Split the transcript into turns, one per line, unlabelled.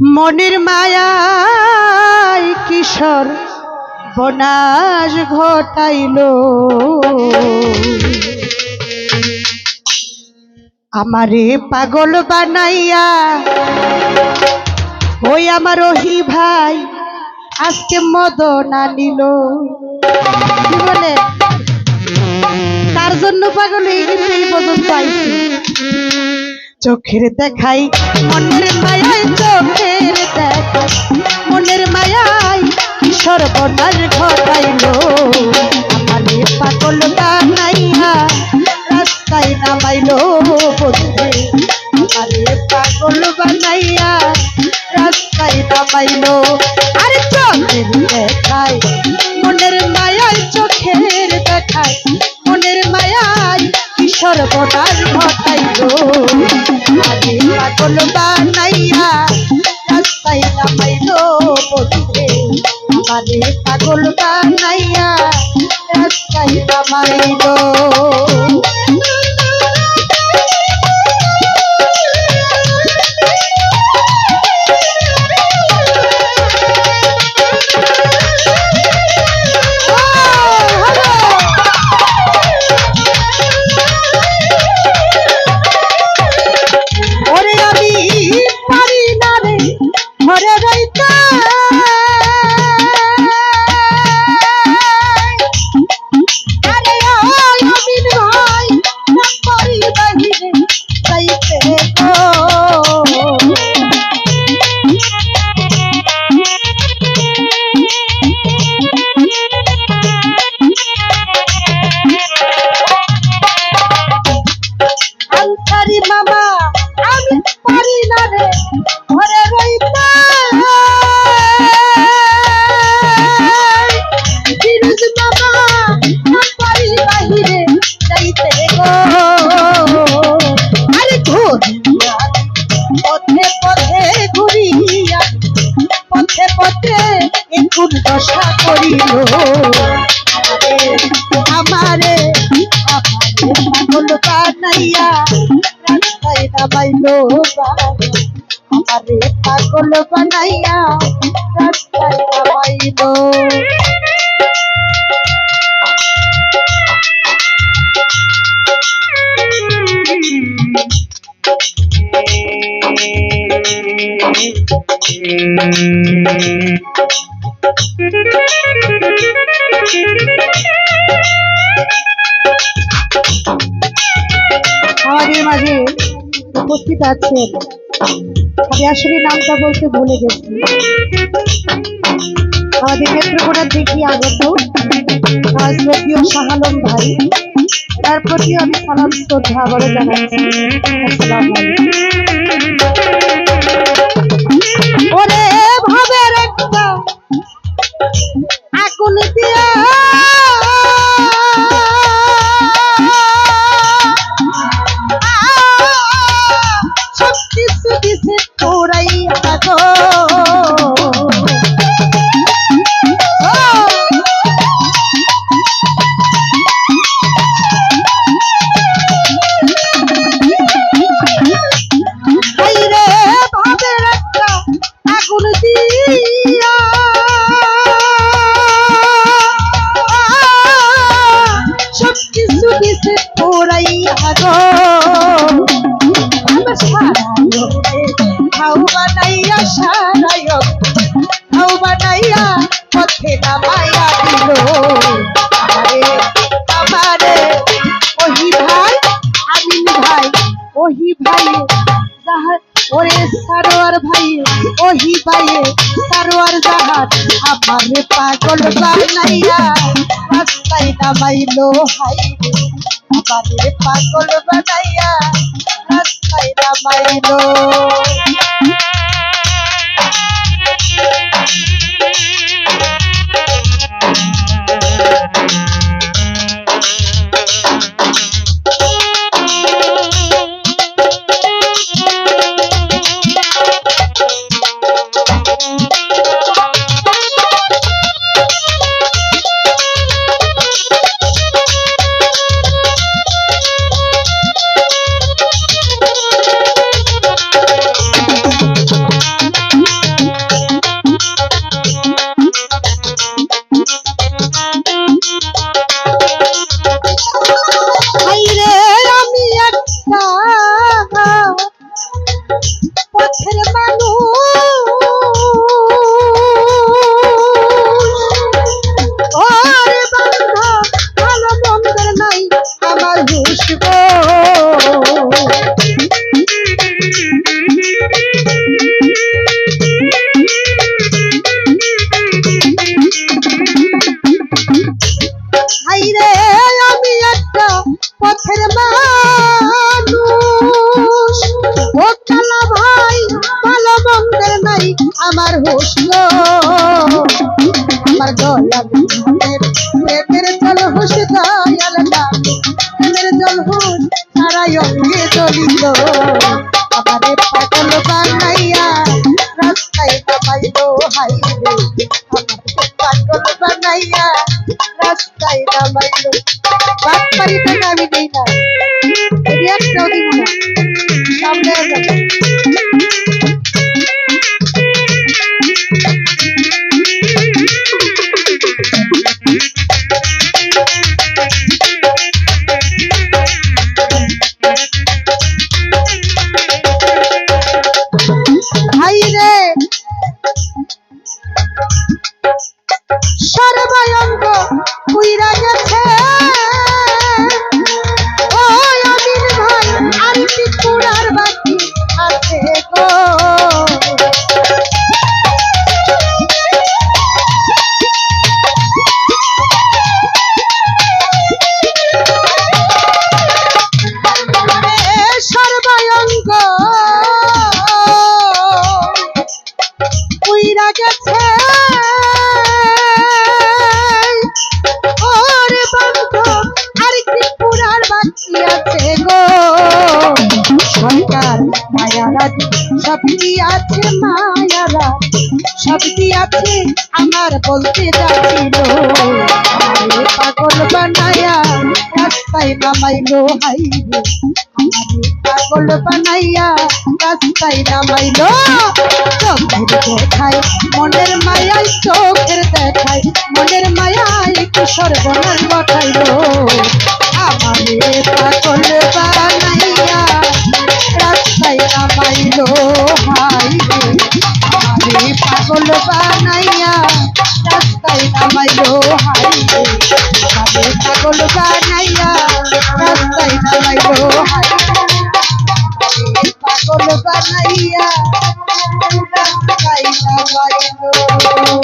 মনের মায়ায় কিশোর বনাশ ঘটাইল, আমারে পাগল বানাইয়া ওই আমার ওহি ভাই আজকে মদনা নিল। কি বলে তার জন্য পাগল হয়ে গেছে এই পর্যন্ত আইছে। চোখের দেখাই মনের মায়ায়, চোখের দেখাই মনের মায়ায় সর্বনাশ ঘটাইল, আমারে পাগল বানাইয়া রাস্তায় নামাইল বন্ধু, আমারে পাগল বানাইয়া রাস্তায় নামাইল। আরে চোখের দেখাই মনের মায়ায়, চোখের দেখাই মনের মায়ায় সর্বনাশ ঘটাইল, আমারে পাগল বানাইয়া রাস্তায় নামাইল বন্ধু, আমারে পাগল বানাইয়া রাস্তায় নামাইল। মামা আমি পারি না রে ঘরে রইতে, ফিরোজ মামা পারি বাহিরে যাইতে গো। আরে ঘুরিয়া পথে পথে ঘুরিয়া পথে পথে একটু দশা করিল, আমারে পাগল বানাইয়া রাস্তায় নামাইল, আমারে পাগল বানাইয়া রাস্তায় নামাইল। আমাদের মাঝে উপস্থিত আছেন, আমি আসলে নামটা বলতে ভুলে গেছি, আমাদের নেত্রকোনা থেকে আগত শ্রদ্ধেয় শাহ আলম ভাই, তার প্রতি আমি সালাম শ্রদ্ধা আবারও জানাচ্ছি। আসসালামু আলাইকুম। ওরে ভাবের একটা আগুন দিয়া পথে নামাইয়া দিল, আমারে ওহি ভাই আমিন ভাই, ওহি ভাই ওরে সারোয়ার ভাই, ওহি ভাই সারোয়ার জাহাজ আমারে পাগল বানাইয়া রাস্তায় নামাইল, হাই আমারে পাগল বানাইয়া রাস্তায় নামাইল। আমার হুশ গো আমার দয়াল প্রেমের জল হুশ দয়াল নামে প্রেমের জল হুশ তারাই অঙ্গে জ্বলিত আমারে পাগল বানাইয়া রাস্তায় নামাইলো হাই রে আমারে পাগল বানাইয়া রাস্তায় নামাইলো বাদ পারিতে আমি নেই না একটাও দিব না সামনে যাবে সর্বাঙ্গ পুইরা গেছে ও আমির ভাই আর কি পুরার বাকি আছে গো সর্বাঙ্গ পুইরা গেছে সরকার মায়ারা সবই আছে মায়ারা সবই আছে আমার বলতে যাচ্ছিল আমারে পাগল বানাইয়া রাস্তায় নামাইলো হাই রে আমারে পাগল বানাইয়া রাস্তায় নামাইলো চোখের দেখায় মনের মায়ায় চোখের দেখায় মনের মায়ায় একটু সর্বনাশ ঘটাইলো আমারে পাগল বানাইয়া রাস্তায় নামাইলো হাই রে আমারে পাগল বানাইয়া রাস্তায় নামাইলো হাই রে আমারে পাগল বানাইয়া রাস্তায় নামাইলো হাই রে পাগল বানাইয়া রাস্তায় নামাইলো